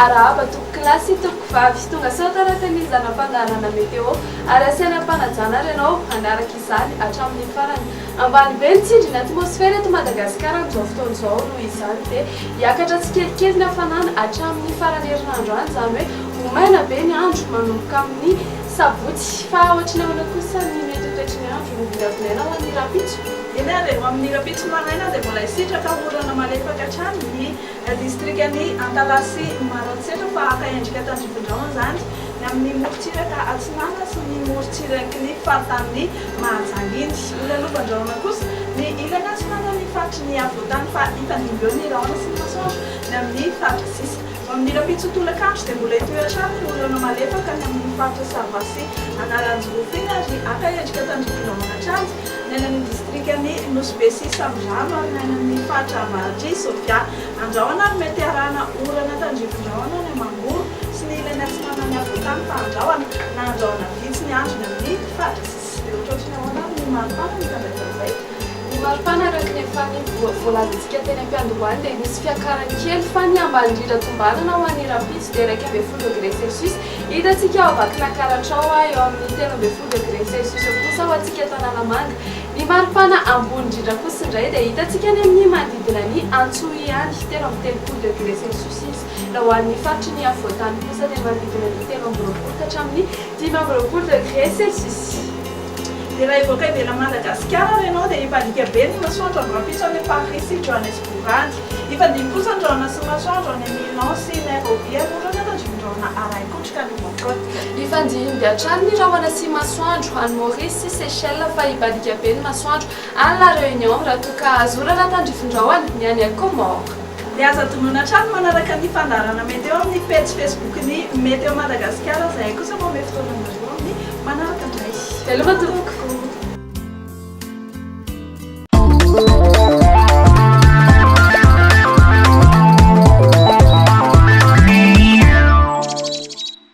arahaba toko klasy toko vavy tonga sao taratan'ny zanam-panarana meteo ary asiana mpanajana ianao hanaraka izany hatramin'ny farany ambany be ny tsindrina atmosfera eto Madagasikara amin'izao fotoana izao noho izany dia hiakatra tsikelikely ny hafanana hatramin'ny farany herinandro any izany hoe maina be ny andro manomboka amin'ny sabotsy fa ohatrany ahoana kosa ny mety toetry ny andro no vinavinena ho an'ny rapitso eny ary amin'ny rapitso maraina dia mbola isitraka orana malefaka hatrany ny distrikany Antalasy Maroantsetra fa haka endrika Tandrifindraona izany ny amin'ny morontsiraka Atsinana sy ny morontsiraky ny faritanin'ny Mahajanginy Ilalovan-drahona kosa ny ilana Atsinana ny faritry ny Avoatany fa hitandimby eo ny rahona sy ny masoandro ny amin'ny faritra sisa amin'ny rapitso tolakandro dia mbola hitoeratra ny orana malefaka ny amin'ny faritra Savasy Analanjy-Rofina ary haka endrika Tandrifindraona hatrany ny amin'ny distrikany Nosy sy Samborano ary ny amin'ny faritra Avaratry Sofia Andrahoana ary mety arahana orana Tandrifindraona ny Mangoro sy ny ilany Atsinana ny Avoatany fa andrahoana na andrahoana vitsy ny andro ny amin'ny faritra sisa dia ohatrohatrany ahoana ny maripana ny tandrakan'izay ny maripana araka ny efa ny voalazantsika teny am-piandohany dia misy fiakarany kely fa ny ambany indrindra tombanana ho an'ny rapitso dia 1.0°C hitantsika ao Vakinankaratra eo amin'ny 3.0°C kosa ho antsika Tanànamanga ny maripana ambony indrindra kosa indray dia hitantsika ny amin'ny manodidina ny Antsohiany 3.3°C raha ho an'ny faritry ny Avoatany kosa dia manodidina ny 3.9 hatramin'ny 5.0°C dia raha ivoaka ivela Madagasikara ianao dia hipadika be ny masoandro amin'ny rapitso any Paris sy Johannesburg hifandimy kosa andrahoana sy masoandro any Milan sy Nairobi ary orana Tandrifindraona Araikotrika ny Makotka hifandimy hatrany ny rahona sy masoandro any Maurice sy Seychelles fa hipadika be ny masoandro any La Réunion raha toka azorana Tandrifindraona ny any Comores dia aza tonoana hatrany manaraka ny fandarana meteo amin'ny page Facebook ny Meteo Madagasikara izay kosa mba me fotoananareo amin'ny manaraka indray veloma tompoko